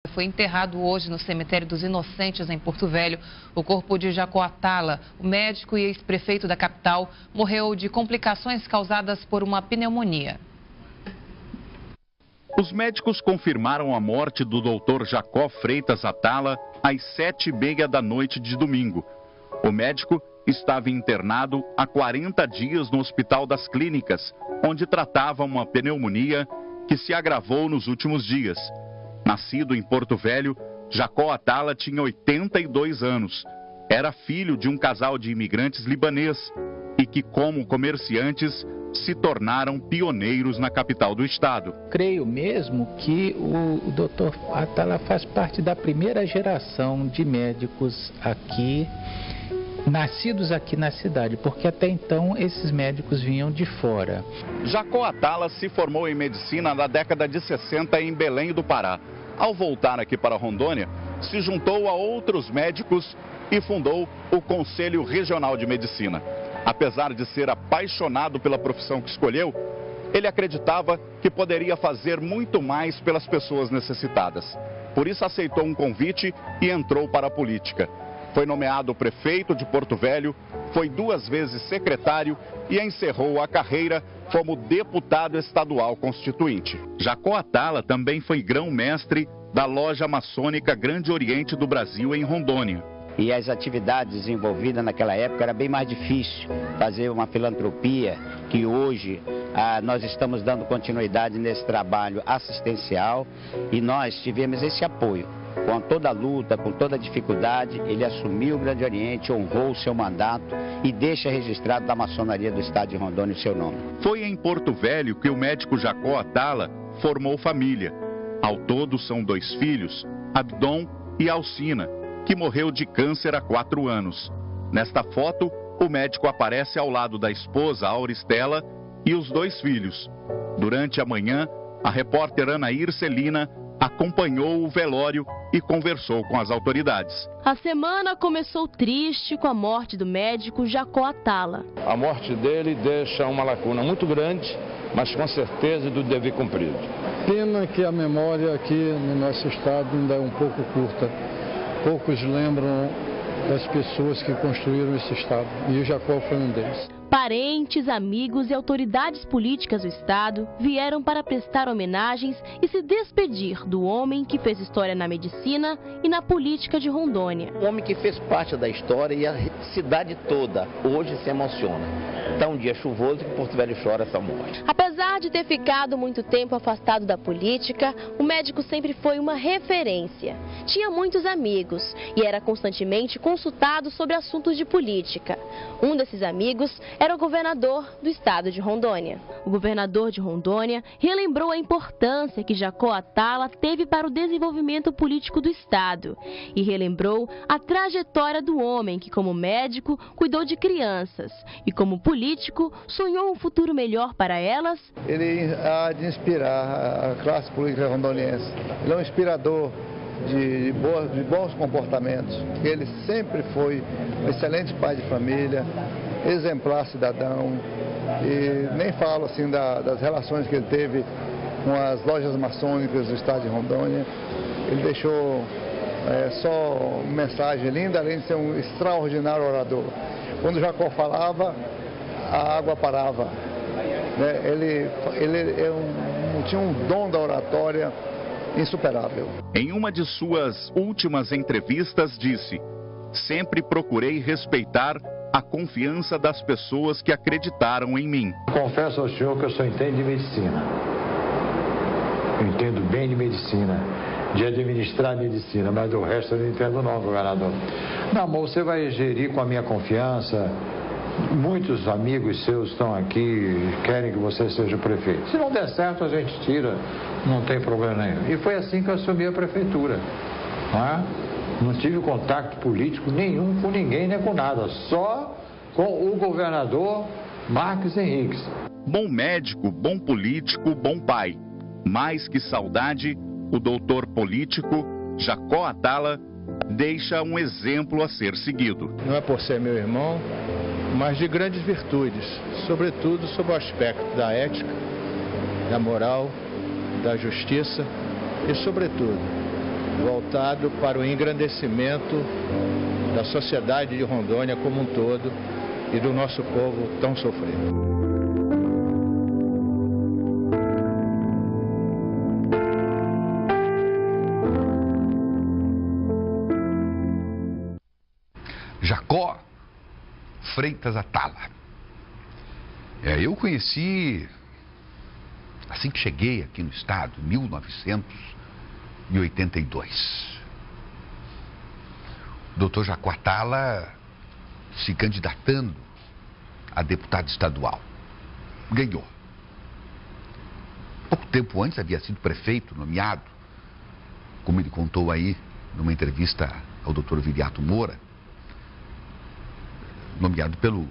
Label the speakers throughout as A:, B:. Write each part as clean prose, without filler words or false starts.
A: Foi enterrado hoje no cemitério dos Inocentes, em Porto Velho. O corpo de Jacó Atala, o médico e ex-prefeito da capital, morreu de complicações causadas por uma pneumonia.
B: Os médicos confirmaram a morte do Dr. Jacó Freitas Atala às 7h30 da noite de domingo. O médico estava internado há 40 dias no Hospital das Clínicas, onde tratava uma pneumonia que se agravou nos últimos dias. Nascido em Porto Velho, Jacó Atala tinha 82 anos. Era filho de um casal de imigrantes libanês e que, como comerciantes, se tornaram pioneiros na capital do estado.
C: Creio mesmo que o Dr. Atala faz parte da primeira geração de médicos aqui, nascidos aqui na cidade, porque até então esses médicos vinham de fora.
B: Jacó Atala se formou em medicina na década de 60 em Belém do Pará. Ao voltar aqui para Rondônia, se juntou a outros médicos e fundou o Conselho Regional de Medicina. Apesar de ser apaixonado pela profissão que escolheu, ele acreditava que poderia fazer muito mais pelas pessoas necessitadas. Por isso aceitou um convite e entrou para a política. Foi nomeado prefeito de Porto Velho, foi 2 vezes secretário e encerrou a carreira como deputado estadual constituinte. Jacó Atala também foi grão-mestre da loja maçônica Grande Oriente do Brasil em Rondônia.
D: E as atividades desenvolvidas naquela época era bem mais difícil fazer uma filantropia, que hoje nós estamos dando continuidade nesse trabalho assistencial e nós tivemos esse apoio. Com toda a luta, com toda a dificuldade, ele assumiu o Grande Oriente, honrou o seu mandato e deixa registrado da maçonaria do estado de Rondônia o seu nome.
B: Foi em Porto Velho que o médico Jacó Atala formou família. Ao todo são 2 filhos, Abdon e Alcina, que morreu de câncer há 4 anos. Nesta foto, o médico aparece ao lado da esposa, Auristela, e os 2 filhos. Durante a manhã, a repórter Anair Celina acompanhou o velório e conversou com as autoridades.
E: A semana começou triste com a morte do médico Jacó Atala.
F: A morte dele deixa uma lacuna muito grande, mas com certeza do dever cumprido.
G: Pena que a memória aqui no nosso estado ainda é um pouco curta. Poucos lembram das pessoas que construíram esse estado, e o Jacó foi um deles.
E: Parentes, amigos e autoridades políticas do estado vieram para prestar homenagens e se despedir do homem que fez história na medicina e na política de Rondônia.
H: Um homem que fez parte da história e a cidade toda hoje se emociona. Está um dia chuvoso que Porto Velho chora essa morte.
E: Apesar de ter ficado muito tempo afastado da política, o médico sempre foi uma referência. Tinha muitos amigos e era constantemente consultado sobre assuntos de política. Um desses amigos era o governador do estado de Rondônia. O governador de Rondônia relembrou a importância que Jacó Atala teve para o desenvolvimento político do estado e relembrou a trajetória do homem que, como médico, cuidou de crianças e, como político, sonhou um futuro melhor para elas.
G: Ele há de inspirar a classe política rondoniense. Ele é um inspirador de bons comportamentos. Ele sempre foi um excelente pai de família, exemplar cidadão, e nem falo assim das relações que ele teve com as lojas maçônicas do estado de Rondônia. Ele deixou só uma mensagem linda, além de ser um extraordinário orador. Quando o Jacó falava, a água parava. Ele tinha um dom da oratória insuperável.
B: Em uma de suas últimas entrevistas disse: "Sempre procurei respeitar a confiança das pessoas que acreditaram em mim."
F: Confesso ao senhor que eu só entendo de medicina. Eu entendo bem de medicina, de administrar medicina, mas do resto eu não entendo não, governador. Não, mas você vai gerir com a minha confiança. Muitos amigos seus estão aqui, querem que você seja o prefeito. Se não der certo, a gente tira, não tem problema nenhum. E foi assim que eu assumi a prefeitura. Não tive contato político nenhum com ninguém, nem com nada, só com o governador Marques Henriques.
B: Bom médico, bom político, bom pai. Mais que saudade, o doutor político Jacó Atala deixa um exemplo a ser seguido.
C: Não é por ser meu irmão, mas de grandes virtudes, sobretudo sob o aspecto da ética, da moral, da justiça e, sobretudo, voltado para o engrandecimento da sociedade de Rondônia como um todo e do nosso povo tão sofrido.
I: Jacó Freitas Atala. Eu conheci, assim que cheguei aqui no estado, em 1982. O doutor Jacó Atala se candidatando a deputado estadual. Ganhou. Pouco tempo antes havia sido prefeito nomeado, como ele contou aí numa entrevista ao doutor Viriato Moura, nomeado pelo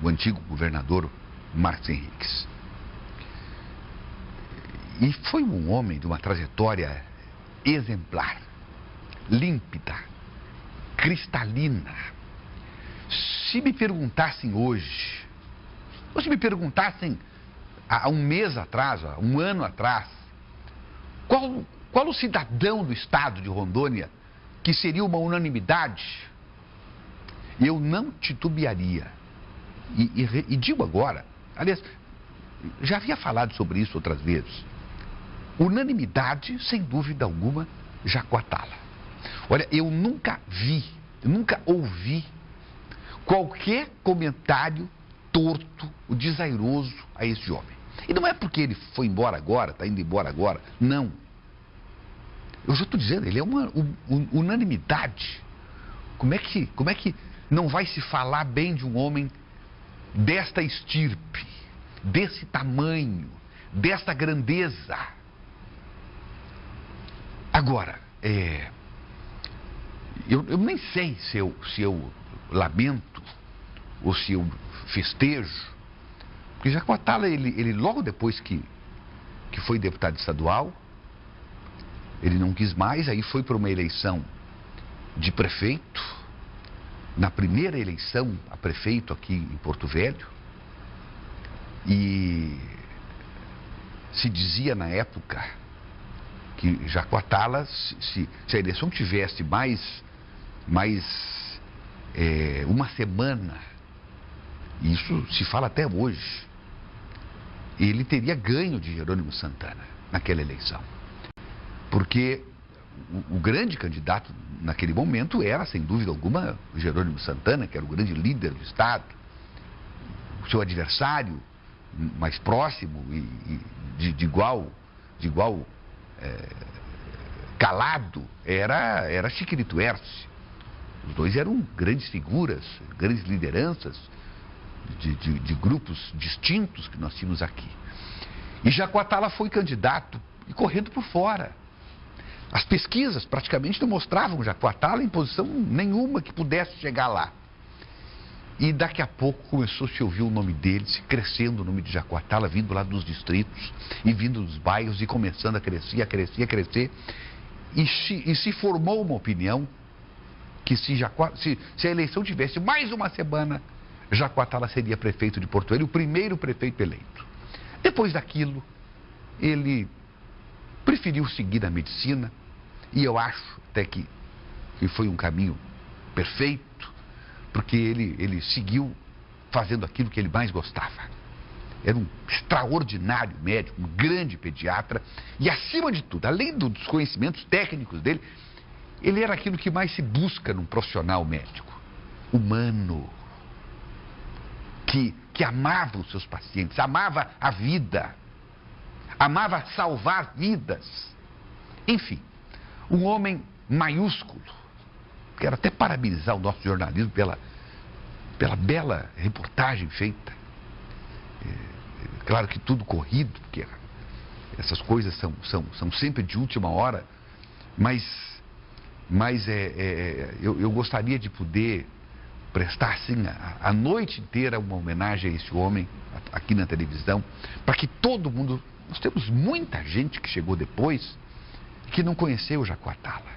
I: o antigo governador Marcos Henriques. E foi um homem de uma trajetória exemplar, límpida, cristalina. Se me perguntassem hoje, ou se me perguntassem há um mês atrás, há um ano atrás, qual o cidadão do estado de Rondônia que seria uma unanimidade, eu não titubearia. E digo agora, aliás, já havia falado sobre isso outras vezes. Unanimidade, sem dúvida alguma, Jacó Atala. Olha, eu nunca ouvi qualquer comentário torto, desairoso a esse homem. E não é porque ele foi embora agora, está indo embora agora, não. Eu já estou dizendo, ele é uma unanimidade. Como é que não vai se falar bem de um homem desta estirpe, desse tamanho, desta grandeza? Agora, eu nem sei se eu lamento ou se eu festejo, porque Jacó Atala, ele logo depois que foi deputado estadual, ele não quis mais, aí foi para uma eleição de prefeito, na primeira eleição a prefeito aqui em Porto Velho, e se dizia na época que Jacó Atala, se a eleição tivesse mais uma semana, isso se fala até hoje, ele teria ganho de Jerônimo Santana naquela eleição. Porque o grande candidato naquele momento era, sem dúvida alguma, o Jerônimo Santana, que era o grande líder do estado. O seu adversário mais próximo e de igual calado era Chiquirito Erce. Os dois eram grandes figuras, grandes lideranças de grupos distintos que nós tínhamos aqui. E Jacó Atala foi candidato e correndo por fora. As pesquisas praticamente não mostravam Jacó Atala em posição nenhuma que pudesse chegar lá. E daqui a pouco começou a se ouvir o nome dele, se crescendo o nome de Jacó Atala, vindo lá dos distritos e vindo dos bairros e começando a crescer, a crescer, a crescer. E se formou uma opinião que se a eleição tivesse mais uma semana, Jacó Atala seria prefeito de Porto Velho, o primeiro prefeito eleito. Depois daquilo, ele preferiu seguir a medicina, e eu acho até que foi um caminho perfeito, porque ele seguiu fazendo aquilo que ele mais gostava. Era um extraordinário médico, um grande pediatra, e acima de tudo, além dos conhecimentos técnicos dele, ele era aquilo que mais se busca num profissional médico: humano, que amava os seus pacientes, amava a vida, amava salvar vidas. Enfim, um homem maiúsculo. Quero até parabenizar o nosso jornalismo pela bela reportagem feita. Claro que tudo corrido, porque essas coisas são sempre de última hora, mas eu gostaria de poder prestar assim a noite inteira uma homenagem a esse homem aqui na televisão, para que todo mundo... Nós temos muita gente que chegou depois que não conheceu o Jacó Atala.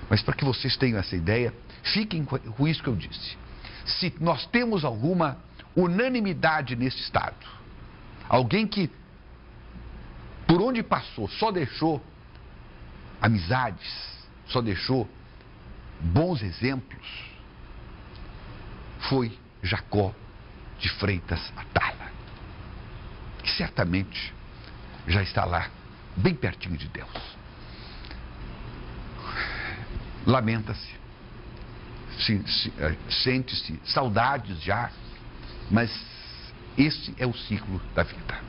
I: Mas para que vocês tenham essa ideia, fiquem com isso que eu disse. Se nós temos alguma unanimidade nesse estado, alguém que por onde passou só deixou amizades, só deixou bons exemplos, foi Jacó de Freitas Atala, que certamente já está lá, bem pertinho de Deus. Lamenta-se, sente-se saudades já, mas esse é o ciclo da vida.